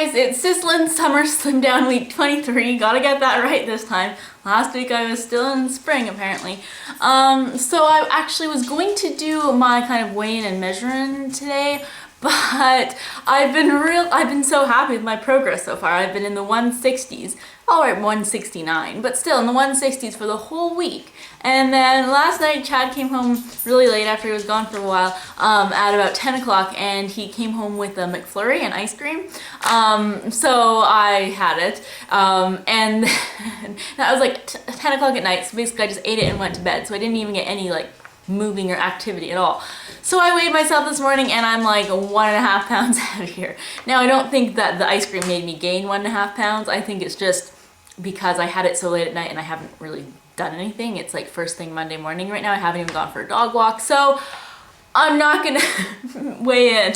guys, it's Sizzlin' Summer Slimdown Week 23. Gotta get that right this time. Last week I was still in spring apparently. So I actually was going to do my kind of weigh-in and measuring today, but I've been so happy with my progress so far. I've been in the 160s, alright 169, but still in the 160s for the whole week. And then last night Chad came home really late after he was gone for a while, at about 10 o'clock, and he came home with a McFlurry and ice cream. So I had it, and that was like 10 o'clock at night, so basically I just ate it and went to bed, so I didn't even get any like moving or activity at all. So I weighed myself this morning and I'm like 1.5 pounds heavier. Now I don't think that the ice cream made me gain 1.5 pounds. I think it's just because I had it so late at night and I haven't really done anything. It's like first thing Monday morning right now. I haven't even gone for a dog walk. So I'm not gonna weigh in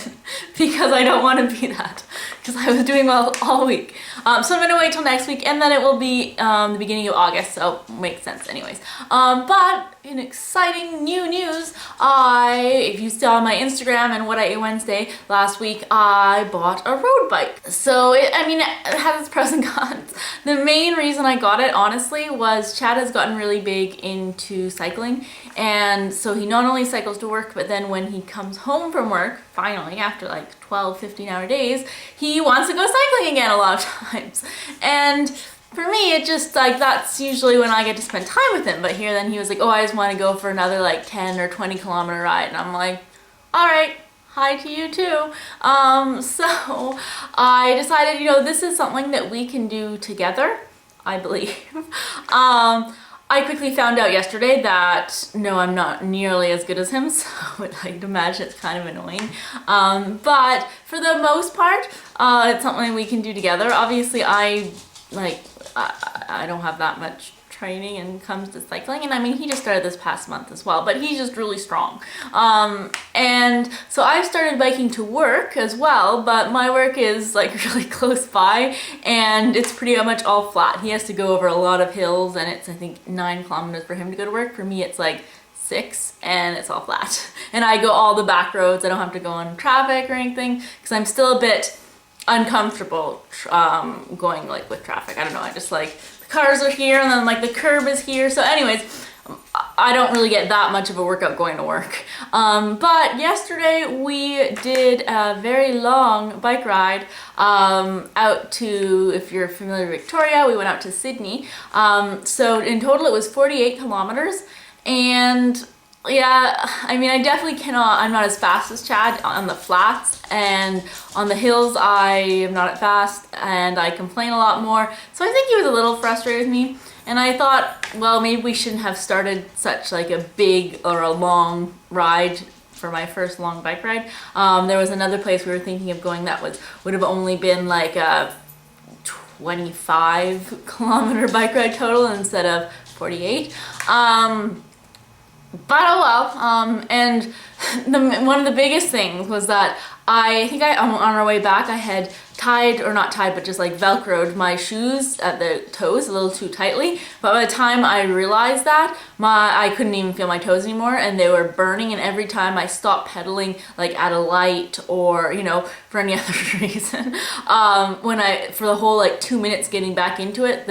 because I don't want to be that, because I was doing well all week. So I'm gonna wait till next week, and then it will be the beginning of August, so makes sense anyways. But in exciting new news, if you saw my Instagram and What I Ate Wednesday last week, I bought a road bike. So it has its pros and cons. The main reason I got it, honestly, was Chad has gotten really big into cycling, and so he not only cycles to work, but then when he comes home from work, finally, after like 12, 15-hour days, he wants to go cycling again a lot of times. And for me, it just like, that's usually when I get to spend time with him. But here then he was like, oh, I just want to go for another like 10 or 20 kilometer ride. And I'm like, all right, hi to you too. So I decided, this is something that we can do together, I believe. I quickly found out yesterday that no, I'm not nearly as good as him, so I'd imagine it's kind of annoying. But for the most part, it's something we can do together. Obviously, I don't have that much training when it comes to cycling, and he just started this past month as well, but he's just really strong. And so I've started biking to work as well, but my work is like really close by and it's pretty much all flat. He has to go over a lot of hills, and it's I think 9 kilometers for him to go to work. For me it's like 6, and it's all flat. And I go all the back roads. I don't have to go on traffic or anything because I'm still a bit uncomfortable going like with traffic. I don't know, I just like cars are here and then like the curb is here. So anyways, I don't really get that much of a workout going to work. But yesterday we did a very long bike ride out to, if you're familiar with Victoria, we went out to Sydney. So in total it was 48 kilometers. And yeah, I definitely cannot, I'm not as fast as Chad on the flats, and on the hills I am not as fast and I complain a lot more. So I think he was a little frustrated with me, and I thought, well, maybe we shouldn't have started such like a big or a long ride for my first long bike ride. There was another place we were thinking of going that would have only been like a 25 kilometer bike ride total instead of 48. But oh well, and one of the biggest things was that I think on our way back I had tied, or not tied, but just like velcroed my shoes at the toes a little too tightly. But by the time I realized that, I couldn't even feel my toes anymore, and they were burning. And every time I stopped pedaling, like at a light or for any other reason, for the whole like 2 minutes getting back into it,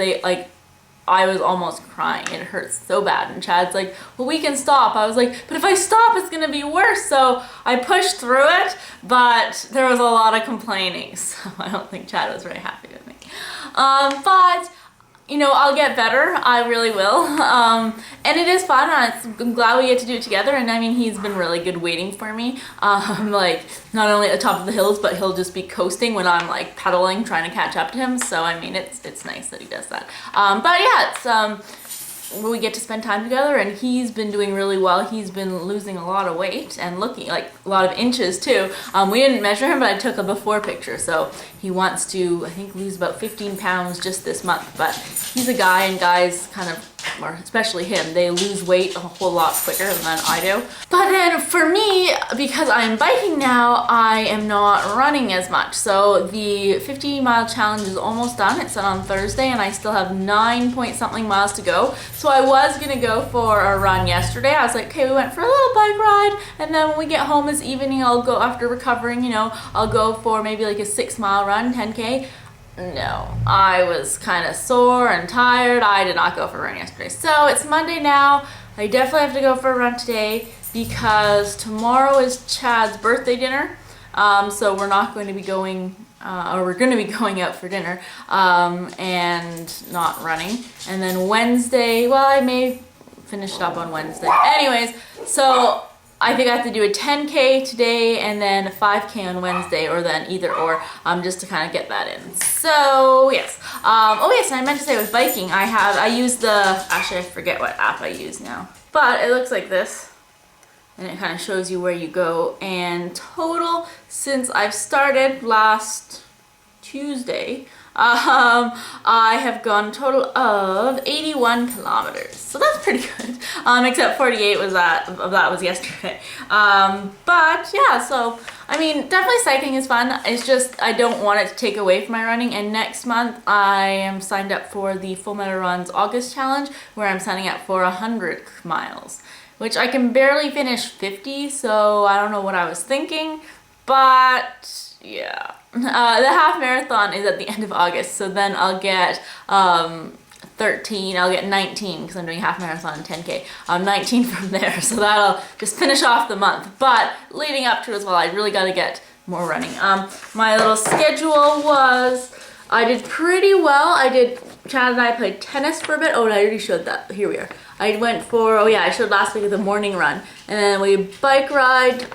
I was almost crying. It hurts so bad. And Chad's like, well, we can stop. I was like, but if I stop, it's gonna be worse. So I pushed through it, but there was a lot of complaining. So I don't think Chad was very happy with me. But I'll get better. I really will. And it is fun. I'm glad we get to do it together. And he's been really good waiting for me. Like not only at the top of the hills, but he'll just be coasting when I'm like pedaling, trying to catch up to him. So it's nice that he does that. But yeah, it's we get to spend time together, and he's been doing really well. He's been losing a lot of weight and looking like a lot of inches too. We didn't measure him, but I took a before picture. So he wants to, I think, lose about 15 pounds just this month. But he's a guy, and guys kind of or especially him, they lose weight a whole lot quicker than I do. But then for me, because I'm biking now, I am not running as much. So the 50-mile challenge is almost done. It's done on Thursday and I still have 9 point something miles to go. So I was gonna go for a run yesterday. I was like, okay, we went for a little bike ride, and then when we get home this evening, I'll go, after recovering, you know, I'll go for maybe like a 6-mile run, 10K. No, I was kind of sore and tired. I did not go for a run yesterday. So it's Monday now. I definitely have to go for a run today because tomorrow is Chad's birthday dinner. So we're not going to be going, or we're going to be going out for dinner and not running. And then Wednesday, well, I may finish it up on Wednesday. Anyways, so I think I have to do a 10K today and then a 5K on Wednesday, or then either or, just to kind of get that in. So yes. Oh yes, and I meant to say with biking, I use the, actually I forget what app I use now, but it looks like this. And it kind of shows you where you go. And total, since I've started last Tuesday, I have gone a total of 81 kilometers. So that's pretty good. Except 48 was that was yesterday. But yeah, so I mean, definitely cycling is fun. It's just I don't want it to take away from my running. And next month I am signed up for the Full Metal Runs August challenge, where I'm signing up for 100 miles, which I can barely finish 50. So I don't know what I was thinking, but yeah. The half marathon is at the end of August, so then I'll get 13, I'll get 19 because I'm doing half marathon and 10K. 19 from there, so that'll just finish off the month. But leading up to it as well, I really got to get more running. My little schedule was, I did pretty well. Chad and I played tennis for a bit. Oh, and I already showed that. Here we are. I went for, oh yeah, I showed last week of the morning run. And then we bike ride.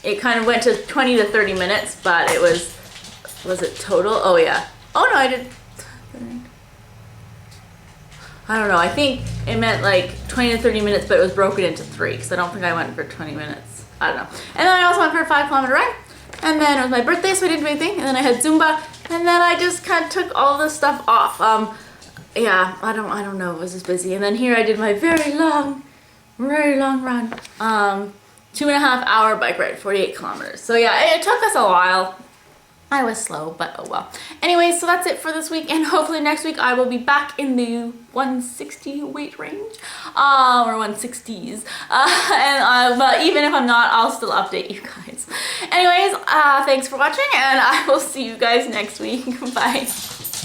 It kind of went to 20 to 30 minutes, but it was it total? Oh yeah. Oh no, I did, I don't know, I think it meant like 20 to 30 minutes, but it was broken into 3, because I don't think I went for 20 minutes. I don't know. And then I also went for a 5-kilometer run, and then it was my birthday, so I didn't do anything, and then I had Zumba, and then I just kind of took all this stuff off. Yeah, I don't know, it was just busy. And then here I did my very long run. 2.5 hour bike ride, 48 kilometers. So yeah, it took us a while. I was slow, but oh well. Anyway, so that's it for this week, and hopefully next week I will be back in the 160 weight range, or 160s. But even if I'm not, I'll still update you guys. Anyways, thanks for watching, and I will see you guys next week. Bye.